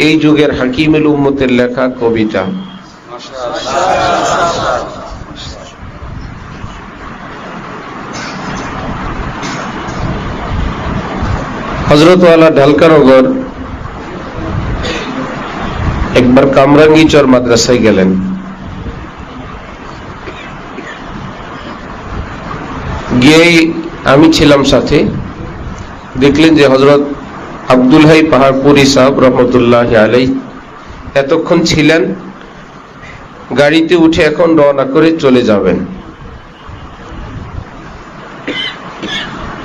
এই যুগের হাকিমুল উম্মতের লেখা কবিতা। হযরতওয়ালা ঢালকানগর একবার কামরাঙ্গীচর মাদ্রাসায় গেলেন। গিয়েই আমি ছিলাম সাথে। দেখলেন যে হযরত আব্দুল হাই পাহাড়পুরি সাহেব রহমতুল্লাহ আলাইহি এতক্ষণ ছিলেন, গাড়িতে উঠে এখন রওনা করে চলে যাবেন।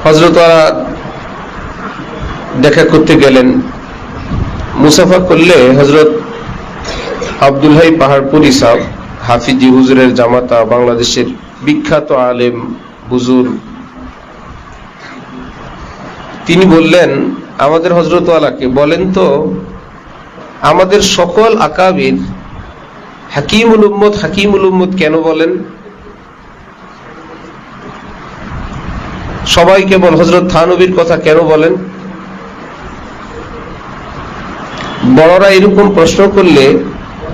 হযরতওয়ালা দেখা করতে গেলেন। মুসাফা করলে হযরত আব্দুল হাই পাহাড়পুরি সাহেব হাফিজি হুজুরের জামাতা, বাংলাদেশের বিখ্যাত আলেম হুজুর, তিনি বললেন আমাদের হযরতওয়ালাকে, বলেন তো আমাদের সকল আকাবির হাকিমুল উম্মত কেন বলেন? সবাই কেবল হযরত থানবীর কথা কেন বলেন? বড়রা এরকম প্রশ্ন করলে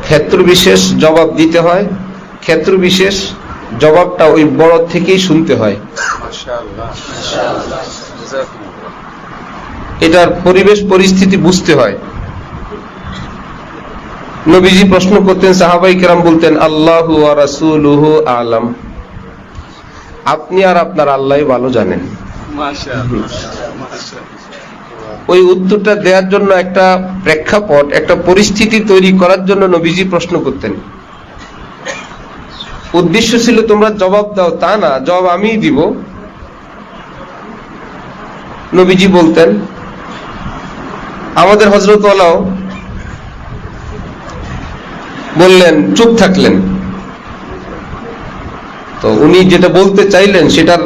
ক্ষেত্র বিশেষ জবাব দিতে হয়, ক্ষেত্র বিশেষ জবাবটা ওই বড় থেকেই শুনতে হয়। এটার পরিবেশ পরিস্থিতি বুঝতে হয়। নবীজি প্রশ্ন করতেন, সাহাবায়ে কেরাম বলতেন আল্লাহু ওয়া রাসূলুহু আ'লাম, আপনি আর আপনার আল্লাহই ভালো জানেন। ওই উত্তরটা দেওয়ার জন্য একটা প্রেক্ষাপট, একটা পরিস্থিতি তৈরি করার জন্য নবীজি প্রশ্ন করতেন। উদ্দেশ্য ছিল তোমরা জবাব দাও তা না, জবাব আমিই দিব। নবীজি বলতেন। আমাদের হযরতওয়ালাও বললেন, চুপ থাকলেন। তো উনি যেটা বলতে চাইলেন সেটার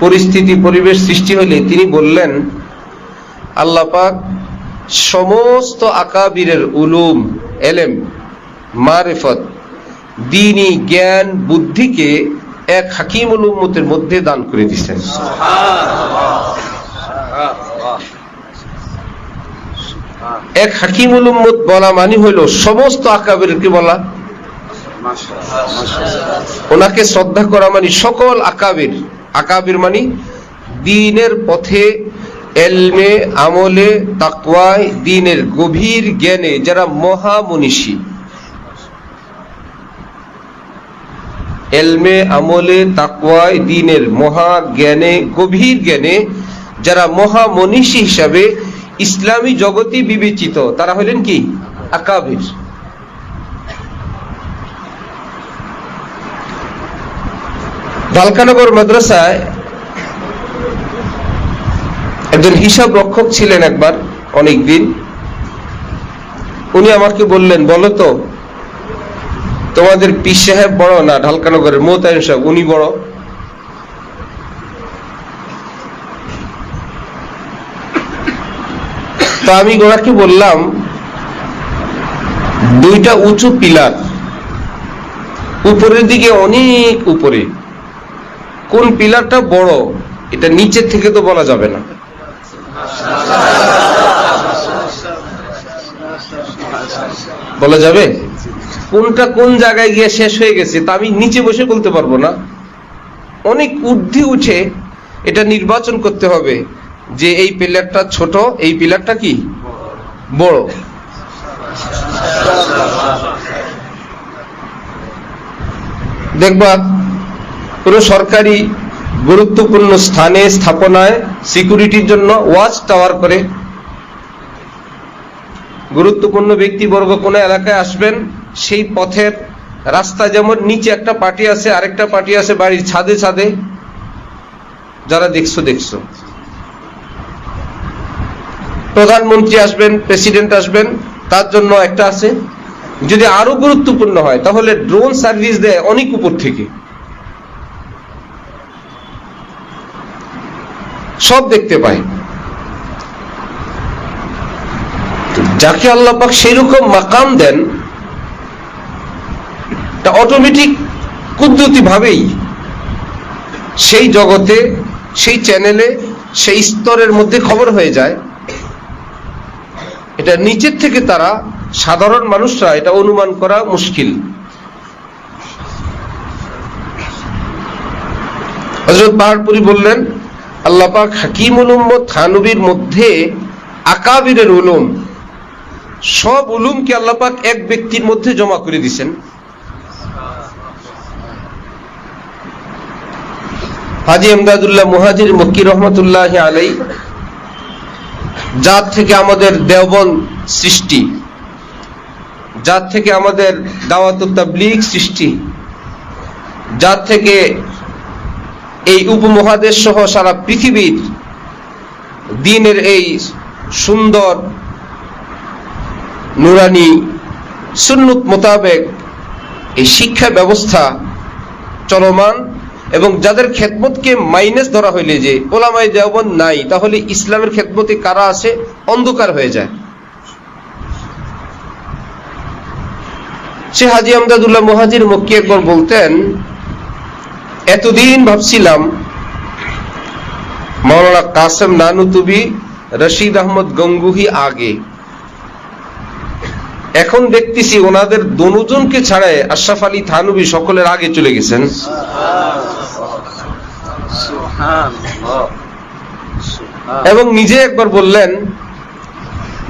পরিস্থিতি পরিবেশ সৃষ্টি হলে তিনি বললেন, আল্লাহ পাক সমস্ত আকাবিরের উলুম, এলেম, মারিফত, দ্বীনি জ্ঞান, বুদ্ধিকে এক হাকিমুল উম্মতের মধ্যে দান করে দিয়েছেন। এক হাকিমুল উম্মত বলা মানে হইল সমস্ত আকাবিরকে বলা, ওনাকে শ্রদ্ধা করা মানে সকল আকাবির। আকাবির মানে দ্বীনের পথে, এলমে, আমলে, তাকওয়ায়, দ্বীনের গভীর জ্ঞানে যারা মহামনীষী, এলমে, আমলে, তাকওয়ায়, দ্বীনের মহা জ্ঞানে, গভীর জ্ঞানে যারা মহামনীষী হিসাবে ইসলামী জগতে বিবেচিত, তারা হলেন কি? আকাবির। ঢালকানগর মাদ্রাসায় একজন হিসাব রক্ষক ছিলেন একবার, অনেকদিন। উনি আমাকে বললেন, বলো তো তোমাদের পীর সাহেব বড় না ঢালকানগরের মোতায়েন সাহেব উনি বড়? তো আমি ওনাকে বললাম, দুইটা উঁচু পিলার, উপরের দিকে অনেক উপরে, কোন পিলারটা বড় এটা নিচের থেকে তো বলা যাবে না। বলা যাবে? কোনটা কোন জায়গায় গিয়ে শেষ হয়ে গেছে তা আমি নিচে বসে বলতে পারবো না। অনেক ঊর্ধ্বে উঠে এটা নির্বাচন করতে হবে যে এই পিলারটা ছোট, এই পিলারটা কি বড়। দেখবা কোন সরকারি গুরুত্বপূর্ণ স্থানে, স্থাপনায় সিকিউরিটির জন্য ওয়াচ টাওয়ার করে। গুরুত্বপূর্ণ ব্যক্তিবর্গ কোন এলাকায় আসবেন, সেই পথের রাস্তা যেমন নিচে একটা পার্টি আছে, আরেকটা পার্টি আছে বাড়ির ছাদে ছাদে, যারা দেখছো। প্রধানমন্ত্রী আসবেন, প্রেসিডেন্ট আসবেন, তার জন্য একটা আছে। যদি আরো গুরুত্বপূর্ণ হয় তাহলে ড্রোন সার্ভিস দেয় অনেক উপর থেকে, সব দেখতে পায়। যাকে আল্লাহ পাক সেইরকম মাকাম দেন, তা অটোমেটিক কুদরতি ভাবেই সেই জগতে, সেই চ্যানেলে, সেই স্তরের মধ্যে খবর হয়ে যায়। এটা নিচের থেকে তারা সাধারণ মানুষরা এটা অনুমান করা মুশকিল। হযরত পাহাড়পুরী বললেন, আল্লাহ পাক হাকিমুল উম্মত থানবীর মধ্যে আকাবিরের উলুম, সব উলুমকে আল্লাহ পাক এক ব্যক্তির মধ্যে জমা করে দিয়েছেন। হাজী ইমদাদুল্লাহ মুহাজির মক্কি রহমতুল্লাহি আলাইহি, যার থেকে আমাদের দেওবন্দ সৃষ্টি, যার থেকে আমাদের দাওয়াতুত তাবলীগ সৃষ্টি, যার থেকে এই উপমহাদেশ সহ সারা পৃথিবীর দ্বীনের এই সুন্দর নুরানি সুন্নত মোতাবেক এই শিক্ষা ব্যবস্থা চলমান, এবং যাদের খেদমতকে মাইনাস ধরা হইলে যে ওলামায়ে দেওবন্দ নাই, তাহলে ইসলামের খেদমতে কারা আছে অন্ধকার হয়ে যায়। সে হাজী আমদাদুল্লাহ মুহাজির মক্কি একবার বলতেন, এতদিন ভাবছিলাম মাওলানা কাসেম নানুতুবি, রশিদ আহমদ গঙ্গুহি আগে, এখন দেখতেছি ওনাদের দুজনকে ছাড়াই আশরাফ আলী থানভী সকলের আগে চলে গেছেন। এবং নিজে একবার বললেন,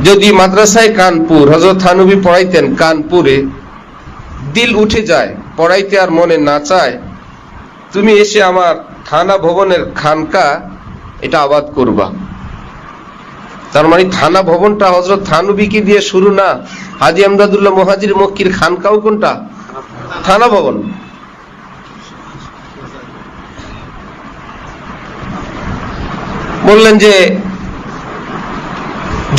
যদি মাদ্রাসায় কানপুর হযরত থানভী পড়াইতেন কানপুরে, দিল উঠে যায়, পড়াইতে আর মনে না চায়, তুমি এসে আমার থানা ভবনের খানকা এটা আবাদ করবা। তার মানে থানা ভবনটা হযরত থানভীকে দিয়ে শুরু না, হাজী আমদাদুল্লাহ মুহাজির মক্কির খানকাও কোনটা? থানা ভবন। বললেন যে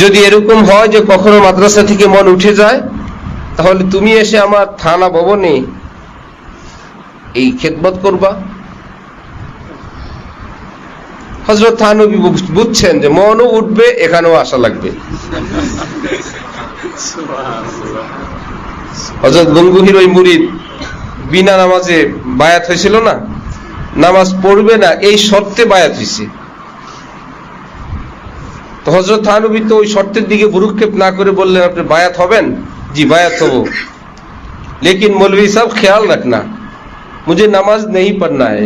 যদি এরকম হয় যে কখনো মাদ্রাসা থেকে মন উঠে যায়, তাহলে তুমি এসে আমার থানা ভবনে এই খেদমত করবা। হযরত থানভী বুঝছেন যে মনও উঠবে, এখানেও আসা লাগবে। হযরত গঙ্গুহির ওই মুরিদ বিনা নামাজে বায়াত হয়েছিল না, নামাজ পড়বে না এই শর্তে বায়াত হয়েছে। তো হযরত থানভী তো ওই শর্তের দিকে ভ্রুক্ষেপ না করে বললেন, আপনি বায়াত হবেন? জি বায়াত হব, लेकिन मौलवी साहब ख्याल रखना मुझे नमाज नहीं पढ़ना है।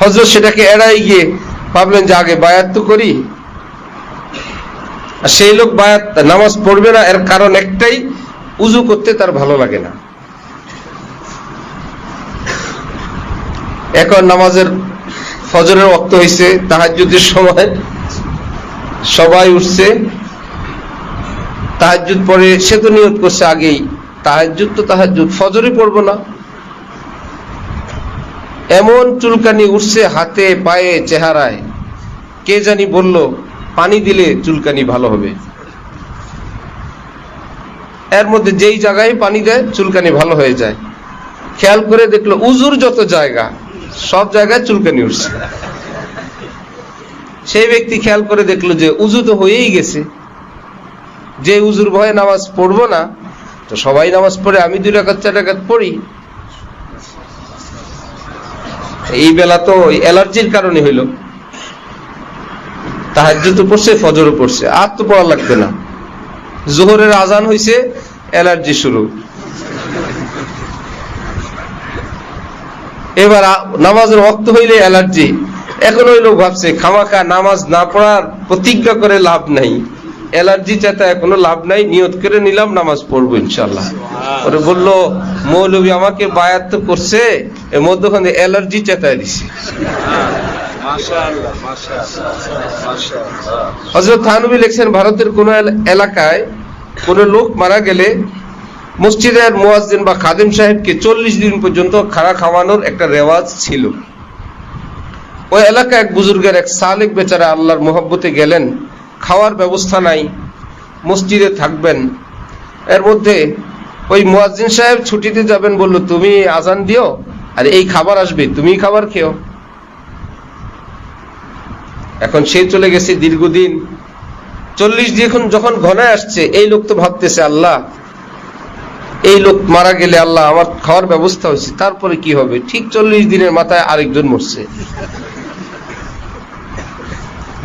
হযরত সেটাকে এড়াই গিয়ে ভাবলেন যে আগে বায়াত তো করি। আর সেই লোক বায়াত নামাজ পড়বে না, এর কারণ একটাই, উযু করতে তার ভালো লাগে না। এখন নামাজের ফজরের ওয়াক্ত হয়েছে, তাহাজ্জুদের সময়, সবাই উঠছে, তাহাজ্জুদ পড়ে, সে তো নিয়ত করছে আগেই তাহাজ্জুদ তো তাহাজ্জুদ, ফজরে পড়বো না। এমন চুলকানি উঠছে হাতে, পায়ে, চেহারায়, কে জানি বলল পানি দিলে চুলকানি ভালো হবে। এর মধ্যে যেই জায়গায় পানি দেয় চুলকানি ভালো হয়ে যায়। খেয়াল করে দেখলো উজুর যত জায়গা সব জায়গায় চুলকানি উঠছে। সেই ব্যক্তি খেয়াল করে দেখলো যে উজু তো হয়েই গেছে, যে উজুর ভয়ে নামাজ পড়বো না, তো সবাই নামাজ পড়ে, আমি 2 রাকাত 4 রাকাত পড়ি। এই বেলা তো অ্যালার্জির কারণে হইল, তাহাজ্জুদ তো পড়ছে, ফজরও পড়ছে, আর তো পড়া লাগবে না। জোহরের আজান হইছে, অ্যালার্জি শুরু। এবার নামাজের ওয়াক্ত হইলে অ্যালার্জি। এখন ওই লোক ভাবছে খামাখা নামাজ না পড়ার প্রতিজ্ঞা করে লাভ নাই, অ্যালার্জি চেতায় কোনো লাভ নাই, নিয়ত করে নিলাম নামাজ পড়বো ইনশাআল্লাহ। ওরে বললো মৌলভী আমাকে বায়াত তো করছে, এর মধ্যখানে অ্যালার্জি চেতায় দিছে। হযরত থানভী লিখছেন, ভারতের কোন এলাকায় কোন লোক মারা গেলে মসজিদের মুয়াজ্জিন বা খাদেম সাহেবকে 40 দিন পর্যন্ত খানা খাওয়ানোর একটা রেওয়াজ ছিল। ওই এলাকায় এক বুজুর্গের এক সালেক বেচারা আল্লাহর মহব্বতে গেলেন, খাওয়ার ব্যবস্থা নাই, মসজিদে থাকবেন। এর মধ্যে ওই মুয়াজ্জিন সাহেব ছুটিতে যাবেন, বলল তুমি আজান দিও আর এই খাবার আসবে, তুমি খাবার খেও। এখন সে চলে গেছে দীর্ঘদিন, 40 দিন যখন ঘনায় আসছে, এই লোক তো ভাবতেছে আল্লাহ এই লোক মারা গেলে আল্লাহ আমার খাওয়ার ব্যবস্থা হয়েছে, তারপরে কি হবে? ঠিক 40 দিনের মাথায় আরেকজন মরছে।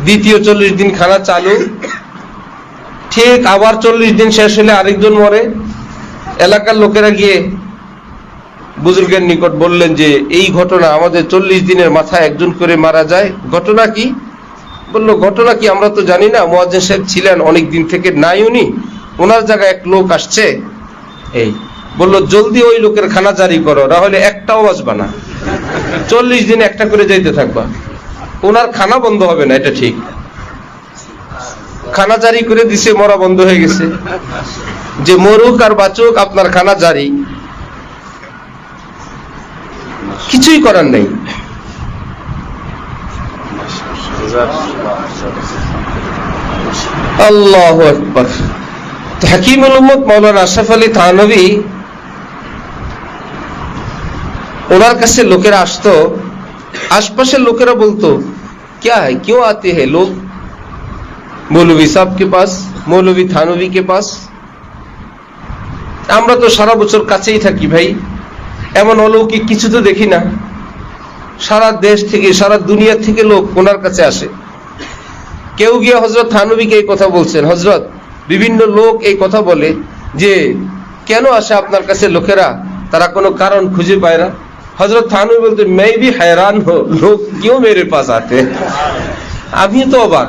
দ্বিতীয় 40 দিন খানা চালু, ঠিক আবার 40 দিন শেষ হলে আরেকজন মরে। এলাকার লোকেরা গিয়ে বুজুর্গের নিকট বললেন যে এই ঘটনা, আমাদের 40 দিনের মাথায় একজন করে মারা যায়, ঘটনা কি? বললো ঘটনা কি আমরা তো জানি না, মুয়াজ্জিন সাহেব ছিলেন অনেক দিন থেকে নাই উনি, ওনার জায়গায় এক লোক আসছে। এই বললো জলদি ওই লোকের খানা জারি করো, না হলে একটাও বাঁচবা না, 40 দিন একটা করে যাইতে থাকবা, ওনার খানা বন্ধ হবে না, এটা ঠিক। খানা জারি করে দিছে, মরা বন্ধ হয়ে গেছে। যে মরুক আর বাঁচুক, আপনার খানা জারি, কিছুই করার নেই। আল্লাহু আকবার। হাকিমুল উম্মত মাওলানা আশরাফ আলী থানভী, ওনার কাছে লোকেরা আসতো, আশপাশের লোকেরা বলতো क्या है, क्यों आते हैं लोग मौलवी साहब के पास, मौलवी थानवी के पास? আমরা তো সারা বছর কাছেই থাকি ভাই, এমন অলৌকিক কিছু তো দেখি না। সারা দেশ থেকে, সারা দুনিয়া থেকে লোক ওনার কাছে আসে। কেউ গিয়ে হযরত থানভীকে এই কথা বলছেন, হযরত বিভিন্ন লোক এই কথা বলে যে কেন আসে আপনার কাছে লোকেরা, তারা কোনো কারণ খুঁজে পায় না। হযরত থানভী বলতে मैं भी हैरान हूं, लोग क्यों मेरे पास आते हैं? আমি তো অবাক,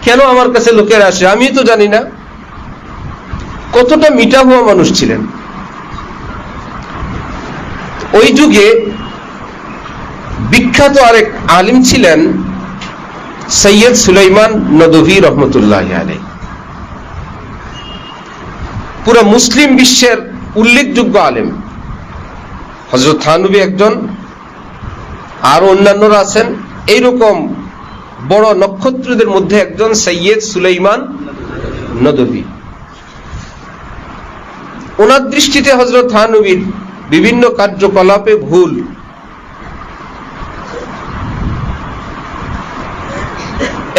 কেন আমার কাছে লোকেরা আসে, আমি তো জানি না। কতটা মিঠা হওয়া মানুষ ছিলেন। ওই যুগে বিখ্যাত আরেক আলিম ছিলেন সৈয়দ সুলাইমান নদভী রহমতুল্লাহ আলাইহি। পুরো মুসলিম বিশ্বের উল্লেখযোগ্য আলেম। হযরত থানভী একজন, আর অন্যান্যরা আছেন। এইরকম বড় নক্ষত্রদের মধ্যে একজন সৈয়দ সুলাইমান নদভী। ওনার দৃষ্টিতে হযরত থানভীর বিভিন্ন কার্যকলাপে ভুল।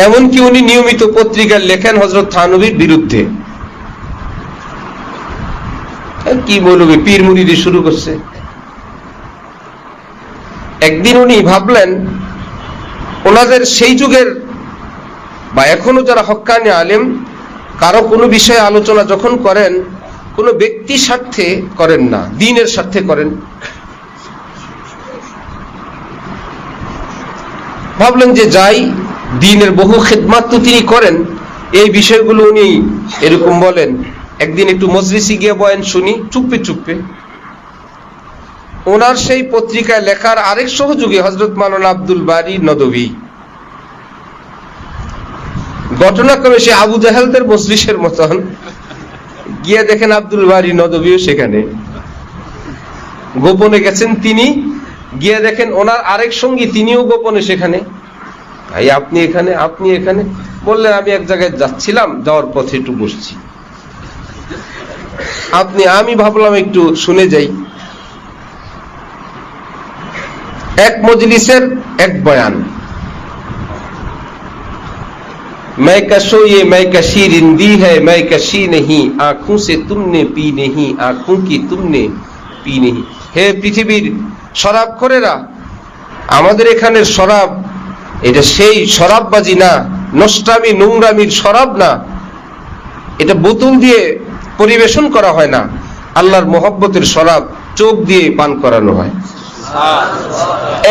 এমনকি উনি নিয়মিত পত্রিকায় লেখেন হযরত থানভীর বিরুদ্ধে। কি বলবে, পীর মুরিদি শুরু করছে। একদিন উনি ভাবলেন, ওনাদের সেই যুগের বা এখনো যারা হক্কানি আলেম, কারো কোনো বিষয়ে আলোচনা যখন করেন, কোনো ব্যক্তি স্বার্থে করেন না, দ্বীনের স্বার্থে করেন। ভাবলেন যে যাই, দ্বীনের বহু খিদমাত তো তিনি করেন, এই বিষয়গুলো উনি এরকম বলেন। একদিন একটু মজলিসে গিয়ে বয়ান শুনি, চুপে চুপে। ওনার সেই পত্রিকায় লেখার আরেক সহযোগী হযরত মাওলানা আব্দুল বারী নদভী। ঘটনাক্রমে সে আবু জাহেলদের মজলিসের মতন গিয়ে দেখেন আব্দুল বারী নদভীও সেখানে। গোপনে গেছেন তিনি, গিয়ে দেখেন ওনার আরেক সঙ্গী তিনিও গোপনে সেখানে। ভাই আপনি এখানে, আপনি এখানে? বললেন আমি এক জায়গায় যাচ্ছিলাম, যাওয়ার পথে একটু বসছি। আমি ভাবলাম একটু শুনে যাই। এক মজলিসের এক বয়ান, मैं कशो ये मैं कशी रिंदी है, मैं कशी नहीं, आंखों से तुमने पी नहीं, आंखों की तुमने पी नहीं। হে পৃথিবীর শরাবখোরেরা, আমাদের এখানের শরাব এটা সেই শরাববাজি না, নষ্টামি নোংরামির শরাব না, এটা বোতল দিয়ে পরিবেশন করা হয় না। আল্লাহর মহব্বতের শরাব চোখ দিয়ে পান করানো হয়,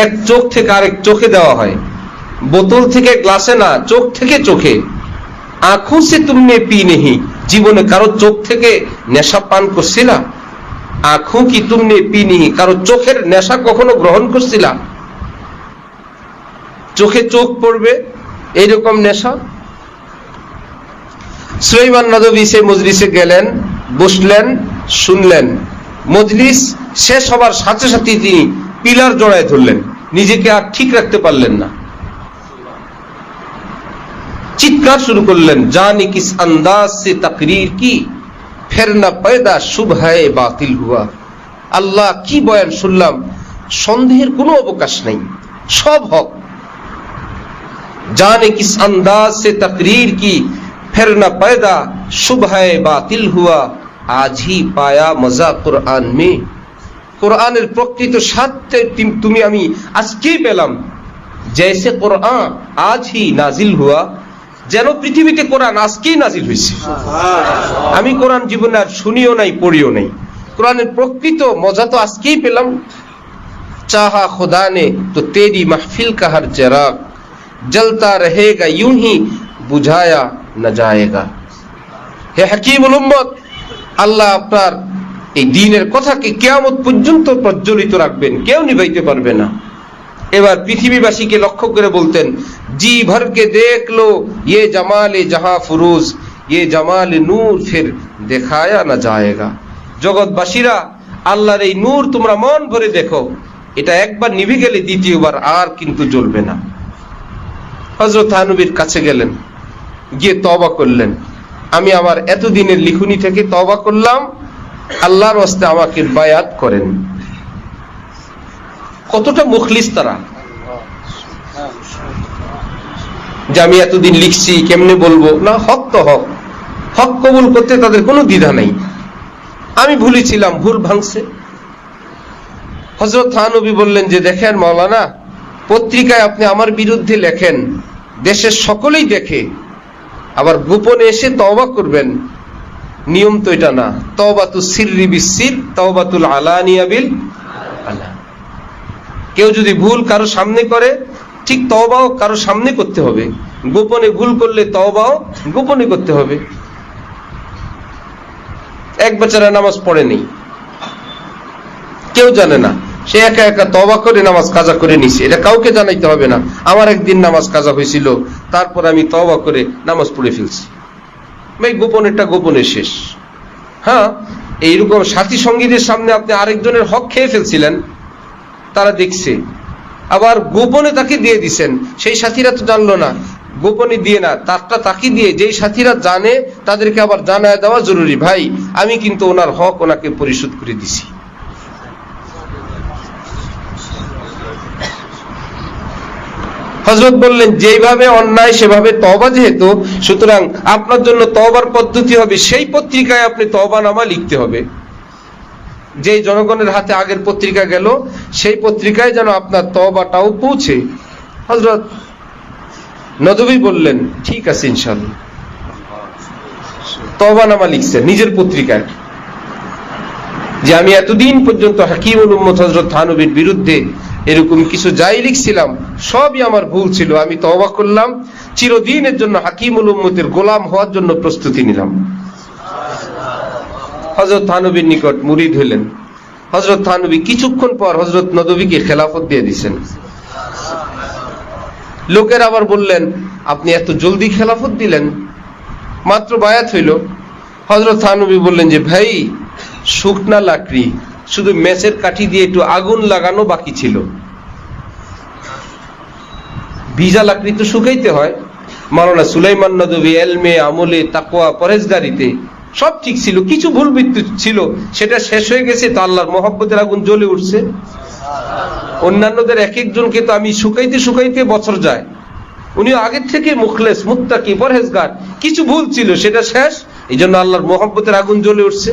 এক চোখ থেকে আরেক চোখে দেওয়া হয়, বোতল থেকে গ্লাসে না, চোখ থেকে চোখে। আঁখোं से तुमने पी नहीं, জীবনে কারো চোখ থেকে নেশা পান করছিলা? আঁখোं की तुमने पी नहीं, কারো চোখের নেশা কখনো গ্রহণ করছিলা? চোখে চোখ পড়বে এইরকম নেশা। সুলাইমান নদভী সেই মজলিসে গেলেন, বসলেন, শুনলেন। মজলিস শেষ হবার সাথে সাথে তিনি পিলার জড়ায় ধরলেন, নিজেকে আর ঠিক রাখতে পারলেন না। চিৎকার শুরু করলেন, জানি কিস আন্দাজ সে তাকরীর কি, ফির না পয়দা শুবহায়ে বাতিল হুয়া। আল্লাহ, কি বয়ান শুনলাম, সন্দেহের কোনো অবকাশ নেই, সব হক। জানে কিস আন্দাজ সে তাকরীর কি, ফির না পয়দা শুবহায়ে বাতিল হুয়া, আজ হি পায়া মজা কুরআন মে। কোরআনের প্রকৃত স্বাদ তুমি আমি আজকেই পেলাম। जैसे कुरान आज ही नाजिल हुआ, যেন পৃথিবীতে কোরআন আজকেই নাজিল হয়েছে। আমি কোরআন জীবনে আর শুনিও নাই, পড়িও নাই। কোরআনের প্রকৃত মজা তো আজকেই পেলাম। চাহা খুদা নে তো তেরি মাহফিল কা হর চিরাগ জলতা রহেগা यूं ही বুঝায়া না যায়েগা। হে হাকিমুল উম্মত, আল্লাহ আপনার এই দ্বীনের কথাকে কিয়ামত পর্যন্ত প্রজ্বলিত রাখবেন, কেউ নিভাইতে পারবে না। এবার পৃথিবীবাসীকে লক্ষ্য করে বলতেন, জি ভর কে দেখ লো ये जमाल जहां फुरूज ये जमाल नूर फिर দেখায়া না যায়েগা। জগৎবাসীরা, আল্লাহর এই নূর তোমরা মন ভরে দেখো, এটা একবার নিভে গেলে দ্বিতীয়বার আর কিন্তু জ্বলবে না। হযরত নবীর কাছে গেলেন, গিয়ে তওবা করলেন, আমি আমার এতদিনের লিখনি থেকে তওবা করলাম, আল্লাহর ওয়াস্তে আমাকে বায়াত করেন। কতটা মুখলিস তারা, যে আমি এতদিন লিখছি কেমনে বলবো না, হক তো হক, হক কবুল করতে তাদের কোনো দ্বিধা নেই। আমি ভুলেছিলাম, ভুল ভাঙছে। হযরত থানবী বললেন যে দেখেন মাওলানা, পত্রিকায় আপনি আমার বিরুদ্ধে লেখেন, দেশের সকলেই দেখে, আবার গোপনে এসে তওবা করবেন, নিয়ম তো এটা না। তওবাতু সিররি বিসির, তওবাতুল আলানিয়া বিল আলা। কেউ যদি ভুল কারো সামনে করে, ঠিক তওবাও কারো সামনে করতে হবে। গোপনে ভুল করলে তওবাও গোপনে করতে হবে। এক বেচারা নামাজ পড়ে নেই, কেউ জানে না, সে একা একা তওবা করে নামাজ কাজা করে নিছে, এটা কাউকে জানাইতে হবে না। আমার একদিন নামাজ কাজা হয়েছিল, তারপর আমি তওবা করে নামাজ পড়ে ফেলছি, ভাই গোপনেরটা গোপনে শেষ। হ্যাঁ, এইরকম সাথী সঙ্গীদের সামনে আপনি আরেকজনের হক খেয়ে ফেলছিলেন, তারা দেখছে, আবার গোপনে তাকে দিয়ে দিছেন, সেই সাথীরা তো জানলো না, গোপনে দিয়ে না, তারটা তাকে দিয়ে, যেই সাথীরা জানে তাদেরকে আবার জানায় দেওয়া জরুরি, ভাই আমি কিন্তু ওনার হক ওনাকে পরিশোধ করে দিছি। হযরত বললেন, যেভাবে অন্যায় সেভাবে তওবা যেহেতু, সুতরাং আপনার জন্য তওবার পদ্ধতি হবে সেই পত্রিকায় আপনি তওবানামা লিখতে হবে। যে জনগণের হাতে আগের পত্রিকা গেল, সেই পত্রিকায় যেন আপনার তওবাটাও পৌঁছে। হযরত নদভী বললেন, ঠিক আছে ইনশাআল্লাহ। তওবানামা লিখছেন নিজের পত্রিকায়, যে আমি এতদিন পর্যন্ত হাকিমুল উম্মত হযরত থানবীর বিরুদ্ধে এরকম কিছু যাই লিখছিলাম, সবই আমার ভুল ছিল, আমি তওবা করলাম, চিরদিনের জন্য হাকিমুল উম্মতের গোলাম হওয়ার জন্য প্রস্তুতি নিলাম। হযরত থানবীর নিকট মুরিদ হলেন। হযরত থানবী কিছুক্ষণ পর হযরত নদভীকে খেলাফত দিয়ে দিয়েছেন। লোকের আবার বললেন, আপনি এত জলদি খেলাফত দিলেন, মাত্র বায়াত হইল। হযরত থানবী বললেন যে ভাই, শুকনা লাকড়ি, শুধু মেসের কাঠি দিয়ে একটু আগুন লাগানো বাকি ছিল, ভিজা লাকড়ি তো শুকাইতে হয়। মাওলানা সুলাইমান নদভী এলমে, আমলে, তাকওয়া, পরহেজগারিতে সব ঠিক ছিল, কিছু ভুল বৃত্তি ছিল, সেটা শেষ হয়ে গেছে, তো আল্লাহর মহব্বতের আগুন জ্বলে উঠছে। অন্যান্যদের এক একজনকে তো আমি শুকাইতে শুকাইতে বছর যায়, উনিও আগের থেকে মুখলেস, মুত্তাকি, পরহেজগার, কিছু ভুল ছিল, সেটা শেষ, এই জন্য আল্লাহর মহব্বতের আগুন জ্বলে উঠছে।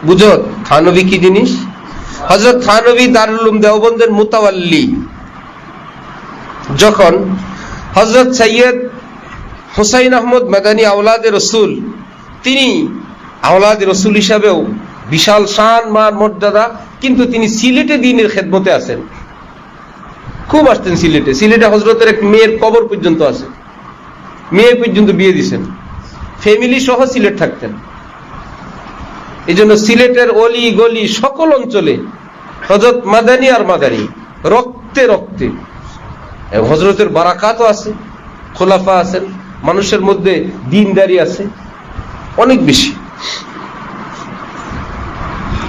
বুঝো থানবী কি জিনিস। হযরত থানবী দারুল উলুম দেওবন্দের মুতাওয়াল্লি। যখন হযরত সৈয়দ হুসাইন আহমদ মাদানী আওলাদে রসুল, তিনি আওলাদে রসুল হিসাবেও বিশাল শান মান মর্যাদা, কিন্তু তিনি সিলেটে দ্বীনের খেদমতে আছেন, খুব আসতেন সিলেটে। সিলেটে হযরতের এক মেয়ের কবর পর্যন্ত আছে, মেয়ে পর্যন্ত বিয়ে দিয়েছেন, ফ্যামিলি সহ সিলেট থাকতেন। এই জন্য সিলেটের অলি গলি সকল অঞ্চলে হযরত মাদানী আর মাদানী, রক্তে রক্তে। হযরতের বারাকাতও আছে, খোলাফা আছেন, মানুষের মধ্যে দ্বীনদারি আছে অনেক বেশি,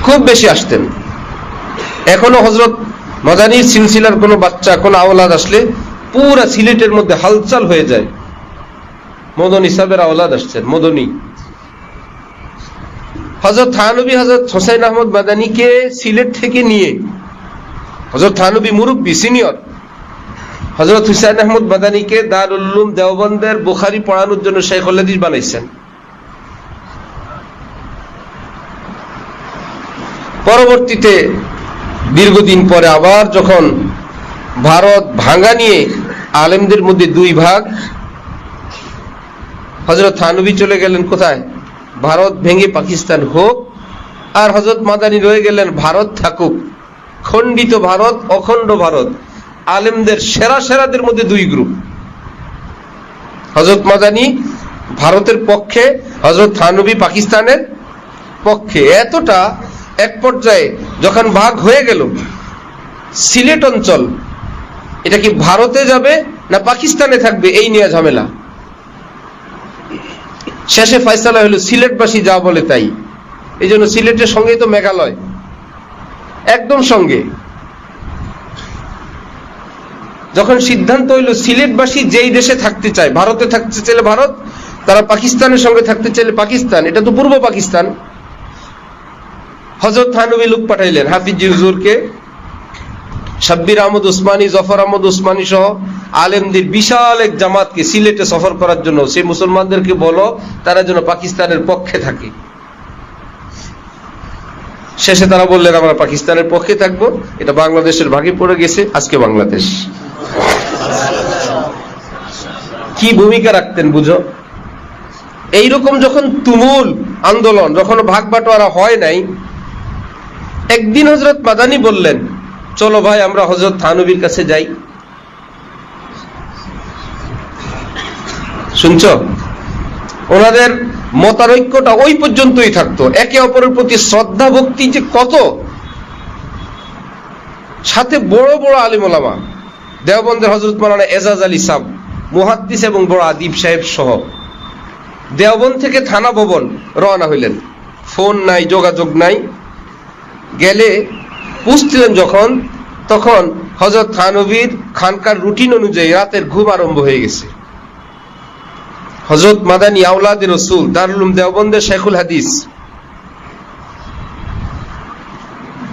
খুব বেশি আসতেন। এখনো হযরত মাদানীর সিলসিলার কোনো বাচ্চা, কোনো আওলাদ আসলে পুরা সিলেটের মধ্যে হালচাল হয়ে যায়, মদনী সাহেবের আওলাদ আসছেন, মদনী। হযরত থানবী হযরত হুসাইন আহমদ মাদানীকে সিলেট থেকে নিয়ে, হযরত থানবী মুরব্বী সিনিয়র, হযরত হুসাইন আহমদ মাদানীকে দারুল উলুম দেওবন্দের বুখারী পড়ানোর জন্য শাইখুল হাদিস বানাইছেন। পরবর্তীতে দীর্ঘদিন পরে আবার যখন ভারত ভাঙা নিয়ে আলেমদের মধ্যে দুই ভাগ। হযরত থানভী চলে গেলেন কোথায়? ভারত ভেঙে পাকিস্তান হোক। আর হযরত মাদানী রয়ে গেলেন ভারত থাকুক, খণ্ডিত ভারত, অখণ্ড ভারত। আলেমদের সেরাদের মধ্যে দুই গ্রুপ। হযরত মাদানী ভারতের পক্ষে, হযরত থানভী পাকিস্তানের পক্ষে। এতটা এক পর্যায়ে যখন ভাগ হয়ে গেল, সিলেট অঞ্চল এটা কি ভারতে যাবে না পাকিস্তানে থাকবে, এই নিয়ে ঝামেলা। শেষে ফয়সালা হলো সিলেটবাসী যা বলে তাই। এই জন্য সিলেটের সঙ্গে তো মেঘালয় একদম সঙ্গে। যখন সিদ্ধান্ত হইল সিলেটবাসী যেই দেশে থাকতে চায়, ভারতে থাকতে চাইলে ভারত, তারা পাকিস্তানের সঙ্গে থাকতে চাইলে পাকিস্তান, এটা তো পূর্ব পাকিস্তান। হযরত থানভী লোক পাঠাইলেন, হাফিজ হুজুরকে, শাব্বির আহমদ উসমানী, জফর আহমদ উসমানী সহ আলেমদের বিশাল এক জামাতকে সিলেটে সফর করার জন্য। সেই মুসলমানদেরকে বলো তারা যেন পাকিস্তানের পক্ষে থাকে। শেষে তারা বললেন আমরা পাকিস্তানের পক্ষে থাকবো। এটা বাংলাদেশের ভাগে পড়ে গেছে আজকে বাংলাদেশ। কি ভূমিকা রাখতেন বুঝো। এইরকম যখন তুমুল আন্দোলন, যখন ভাগ বাটোয়ারা হয় নাই, একদিন হযরত মাদানী বললেন চলো ভাই আমরা হযরত থানভীর কাছে যাই। শুনছো? ওনাদের মতানৈক্যটা ওই পর্যন্তই থাকতো, একে অপরের প্রতি শ্রদ্ধা ভক্তি যে কত। সাথে বড় বড় আলিম ওলামা, দেওবন্দের হযরত মাওলানা এজাজ আলী সাহেব মুহাদ্দিস এবং বড় আদিব সাহেব সহ দেওবন্দ থেকে থানা ভবন রওনা হইলেন। ফোন নাই, যোগাযোগ নাই। গেলে পুষছিলেন যখন, তখন হযরত থানভীর খানকার রুটিন অনুযায়ী রাতের ঘুম আরম্ভ হয়ে গেছে। হযরত মাদানী আওলাদে রসুল, দারুল উলুম দেওবন্দের শেখুল হাদিস,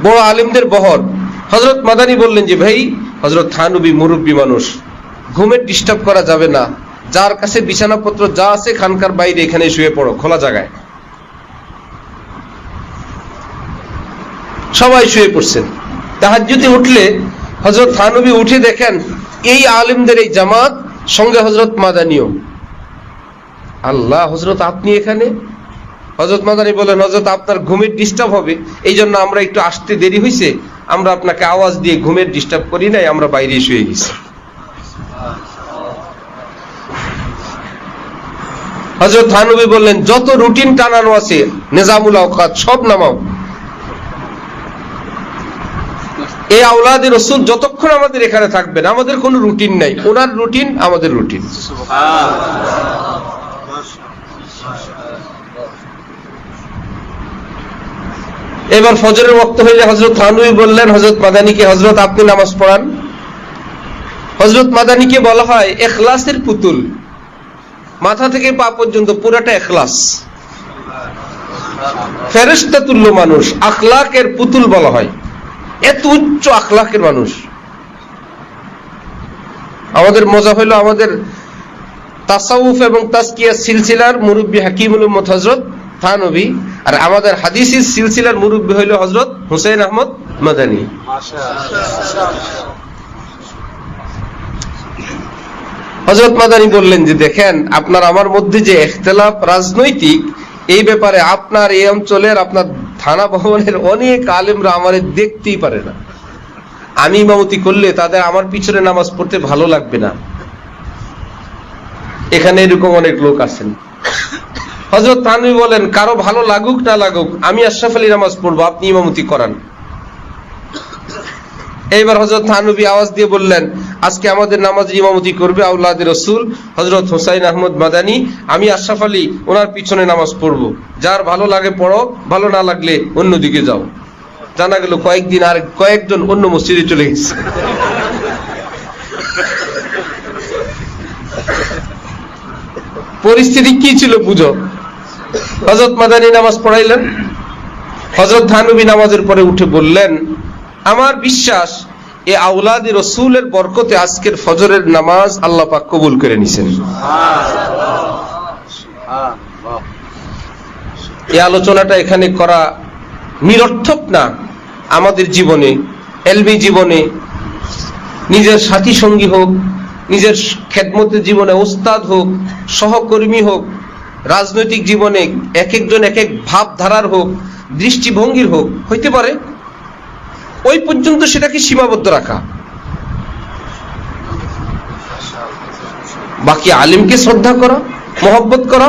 বড় আলিমদের বহর। হযরত মাদানী বললেন যে ভাই, হযরত থানভী মুরব্বী মানুষ, ঘুমের ডিস্টার্ব করা যাবে না, যার কাছে বিছানাপত্র যা আছে খানকার বাইরে এখানে শুয়ে পড়ো, খোলা জায়গায়। সবাই শুয়ে পড়ছেন। তাহাজ্জুদে উঠলে হযরত থানভী উঠে দেখেন এই আলেমদের এই জামাত, সঙ্গে হযরত মাদানীও। আল্লাহ, হযরত আপনি এখানে? হযরত মাদানী বলেন হযরত আপনার ঘুমের ডিস্টার্ব হবে, এই জন্য আমরা একটু আসতে দেরি হয়েছে, আমরা আপনাকে আওয়াজ দিয়ে ঘুমের ডিস্টার্ব করি নাই, আমরা বাইরে শুয়ে গেছি। হযরত থানভী বললেন যত রুটিন টানানো আছে নিজামুল আওকাত সব নামাও। এই আওলাদে রসুল যতক্ষণ আমাদের এখানে থাকবেন, আমাদের কোনো রুটিন নাই, ওনার রুটিন আমাদের রুটিন। এবার ফজরের ওয়াক্ত হইলে হযরত থানভী বললেন হযরত মাদানীকে, হযরত আপনি নামাজ পড়ান। হযরত মাদানীকে বলা হয় ইখলাসের পুতুল, মাথা থেকে পা পর্যন্ত পুরাটা ইখলাস, ফেরেশতা তুল্য মানুষ, আখলাকের পুতুল বলা হয়। এত উচ্চ আখলাকের মানুষ। আমাদের মজা হইল আমাদের তাসাউফ এবং তাজকিয়া সিলসিলার মুরব্বী হাকিমুল উম্মত হযরত থানভী, আর আমাদের হাদিসের সিলসিলার মুরব্বী হইল হযরত হুসাইন আহমদ মাদানী। হযরত মাদানী বললেন যে দেখেন, আপনার আমার মধ্যে যে ইখতিলাফ রাজনৈতিক, এই ব্যাপারে আপনার এই অঞ্চলের, আপনার থানা ভবনের অনেক আলেমরা আমারে দেখতেই পারে না। আমি ইমামতি করলে তাদের আমার পিছনে নামাজ পড়তে ভালো লাগবে না। এখানে এরকম অনেক লোক আছেন। হযরত থানভী বলেন কারো ভালো লাগুক না লাগুক, আমি আশরাফ আলী নামাজ পড়বো, আপনি ইমামতি করান। এইবার হযরত থানভী আওয়াজ দিয়ে বললেন আজকে আমাদের নামাজের ইমামতি করবে আওলাদে রসুল হযরত হুসাইন আহমদ মাদানী, আমি আশরাফ আলী ওনার পিছনে নামাজ পড়বো, যার ভালো লাগে পড়ো, ভালো না লাগলে অন্যদিকে যাও। জানা গেল কয়েকদিন আর কয়েকজন অন্য মসজিদে চলে গেছে। পরিস্থিতি কি ছিল বুঝো। হযরত মাদানী নামাজ পড়াইলেন। হযরত থানভী নামাজের পরে উঠে বললেন আমার বিশ্বাস এই আওলাদে রসুলের বরকতে আজকের ফজরের নামাজ আল্লাহ পাক কবুল করে নিছেন। এই আলোচনাটা এখানে করা নিরর্থক না, আমাদের জীবনে, এলমি জীবনে নিজের সাথী সঙ্গী হোক, নিজের খেদমতের জীবনে ওস্তাদ হোক, সহকর্মী হোক, রাজনৈতিক জীবনে এক একজন এক এক ভাবধারার হোক, দৃষ্টিভঙ্গির হোক, হইতে পারে, ওই পর্যন্ত সেটাকে সীমাবদ্ধ রাখা। বাকি আলিমকে শ্রদ্ধা করা, মহব্বত করা,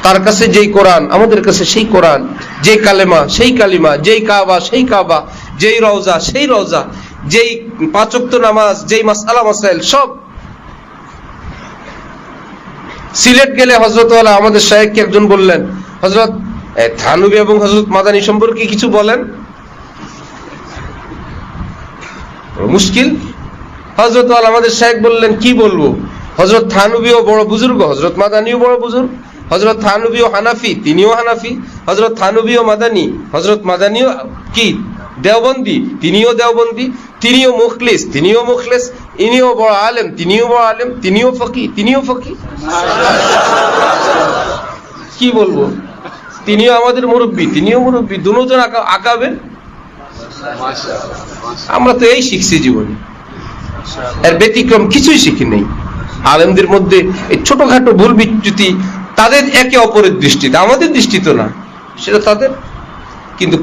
তার কাছে যেই কোরআন আমাদের কাছে সেই কোরআন, যেই কালেমা সেই কালিমা, যেই কাবা সেই কাবা, যেই রওজা সেই রওজা, যেই পাঁচ ওয়াক্ত নামাজ, যেই মাসআলা মাসাইল সব। সিলেট গেলে হযরত ওয়ালা আমাদের শায়েখকে একজন বললেন, হযরত থানভী এবং হযরত মাদানী সম্পর্কে কিছু বলেন। মুশকিল। হযরত ওয়ালা আমাদের শায়েখ বললেন, কি বলবো, হযরত থানভীও বড় বুজুর্গ, হযরত মাদানীও বড় বুজুর্গ, হযরত থানভীও হানাফি, তিনিও হানাফি, হযরত থানভীও মাদানী, হযরত মাদানীও কি দেওবন্দি, তিনিও দেওবন্দি, তিনিও মুখলিস, তিনিও মুখলিস, ইনিও বড় আলেম, তিনিও বড় আলেম, তিনিও ফকি, তিনিও ফকি। কি বলবো, তিনিও আমাদের মুরব্বী, তিনিও মুরব্বী, দুজন আকাবের। আমরা তো এই শিখছি জীবনে, এর ব্যতিক্রম কিছুই শিখি নেই। আলেমদের মধ্যে এই ছোটখাটো ভুল বিচ্যুতি তাদের একে অপরের দৃষ্টিতে, আমাদের দৃষ্টি তো না, সেটা তাদের। কিন্তু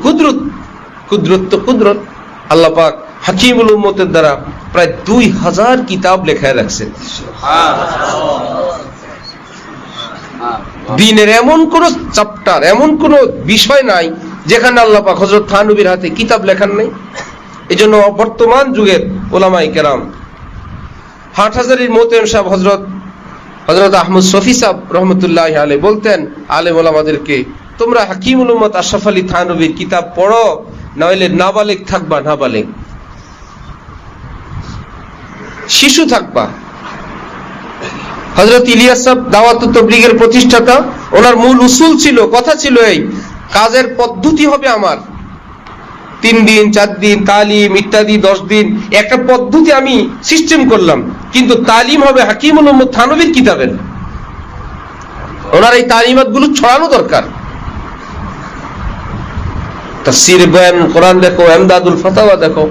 কুদরত আল্লাহ পাক হাকিমুল উম্মতের দ্বারা প্রায় 2000 কিতাব লেখায় রাখছেন। দ্বীনের এমন কোন চ্যাপ্টার, এমন কোন বিষয় নাই যেখানে আল্লাহ পাক হযরত থানভীর হাতে কিতাব লেখান নাই। এজন্য বর্তমান যুগের উলামায়ে কেরাম, হাটহাজারীর মোহতামিম সাহেব হযরত আহমদ শফি সাহেব রহমতুল্লাহি আলাইহি বলতেন আলেম ওলামাদেরকে, তোমরা হাকিমুল উম্মত আশরাফ আলী থানভীর কিতাব পড়ো, নইলে নাবালেগ থাকবা, নাবালেগ শিশু থাকবা। হযরত ইলিয়াস সাহেব দাওয়াতুত তাবলীগের প্রতিষ্ঠাতা, ওনার মূল উসুল ছিল, কথা ছিল এই, কাজের পদ্ধতি হবে আমার 3 দিন 4 দিন তালিম ইত্যাদি 10 দিন, একটা পদ্ধতি আমি সিস্টেম করলাম, কিন্তু তালিম হবে হাকিমুল উম্মত থানভীর কিতাবের। ওনার এই তালিমাত গুলো ছড়ানো দরকার। তাফসীর বয়ান কোরআন দেখো, ইমদাদুল ফাতাওয়া দেখো,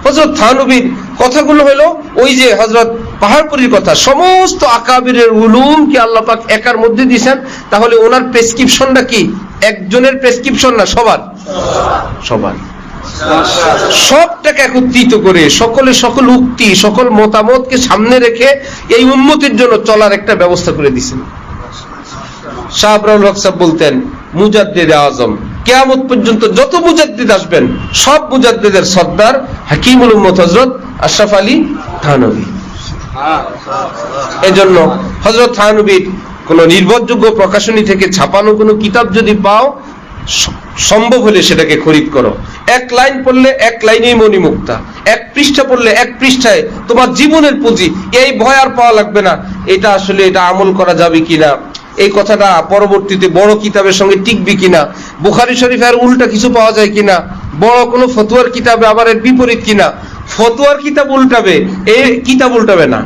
হযরত থানভীর কথাগুলো হলো ওই যে হযরত পাহাড়পুরীর কথা, সমস্ত আকাবিরের উলুম কি আল্লাহ পাক একার মধ্যে দিয়েছেন। তাহলে ওনার প্রেসক্রিপশনটা কি একজনের প্রেসক্রিপশন না, সবার, সবার, সবটাকে একত্রিত করে সকল উক্তি, সকল মতামতকে সামনে রেখে এই উম্মতের জন্য চলার একটা ব্যবস্থা করে দিয়েছেন। শাহ আবরারুল হক সাহেব বলতেন, মুজাদ্দিদে আজম, কিয়ামত পর্যন্ত যত মুজাদ্দিদ আসবেন সব মুজাদ্দিদের সর্দার হাকিমুল উম্মত হযরত আশরাফ আলী থানভী। এজন্য হযরত থানভীর কোন নির্ভরযোগ্য প্রকাশনী থেকে ছাপানো কোনো কিতাব যদি পাও, সম্ভব হলে সেটাকে খরিদ করো। 1 লাইন পড়লে 1 লাইনেই মণিমুক্তা, 1 পৃষ্ঠা পড়লে 1 পৃষ্ঠায় তোমার জীবনের পুঁজি। এই ভয় আর পাওয়া লাগবে না, এটা আসলে এটা আমল করা যাবে কিনা, এই কথাটা পরবর্তীতে বড় কিতাবের সঙ্গে টিকবে কিনা, বুখারী শরীফের উল্টা কিছু পাওয়া যায় কিনা, বড় কোনো ফতোয়ার কিতাবে আবার এর বিপরীত কিনা। ফতোয়ার কিতাব উল্টাবে, এই কিতাব উল্টাবে না।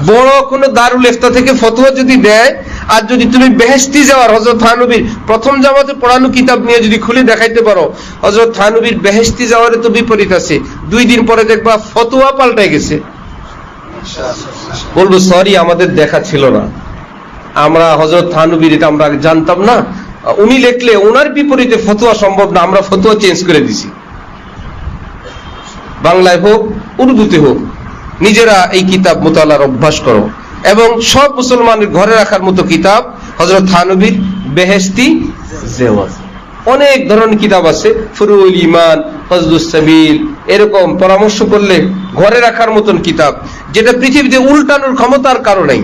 বড় কোনো দারুল ইফতা থেকে ফতোয়া যদি দেয়, আর যদি তুমি বেহেশতি যাওয়ার হযরত থানভীর প্রথম জামাতে পড়ানো কিতাব নিয়ে যদি খুলে দেখাইতে পারো, হযরত থানভীর বেহেশতি যাওয়ার তো বিপরীত আছে, 2 দিন পরে দেখবা ফতোয়া পাল্টে গেছে। বলবো সরি, আমাদের দেখা ছিল না, আমরা হযরত থানভীর এটা আমরা জানতাম না, উনি লিখলে ওনার বিপরীতে ফতোয়া সম্ভব না, আমরা ফতোয়া চেঞ্জ করে দিছি। বাংলায় হোক উর্দুতে হোক, নিজেরা এই কিতাব মুতালার অভ্যাস করো, এবং সব মুসলমানের ঘরে রাখার মতো কিতাব হযরত থানভীর বেহেশতি জেওয়াজ। অনেক ধরনের কিতাব আছে, ফুরুউল ঈমান, ফজলুস সাবিল, এরকম পরামর্শ করলে ঘরে রাখার মতন কিতাব, যেটা পৃথিবীতে উল্টানোর ক্ষমতার কারণেই।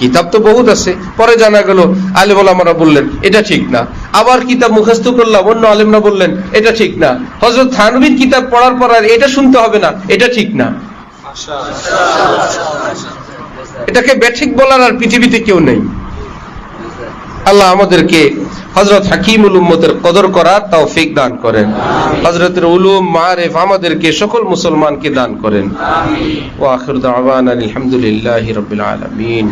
কিতাব তো বহুত আছে, পরে জানা গেল আলেম ওলামারা বললেন এটা ঠিক না, আবার কিতাব মুখস্থ করলাম, অন্য আলেমরা বললেন এটা ঠিক না। হযরত থানভীর কিতাব পড়ার পর আর এটা শুনতে হবে না, এটা ঠিক না। এটাকে ব্যাঠিক বলার আর পৃথিবীতে কেউ নেই। আল্লাহ আমাদেরকে হযরত হাকিমুল উম্মতের কদর করার তৌফিক দান করেন, হযরতের উলুম মারিফ আমাদেরকে সকল মুসলমানকে দান করেন। ওয়া আখিরু দাওয়ানা আলহামদুলিল্লাহি রাব্বিল আলামিন।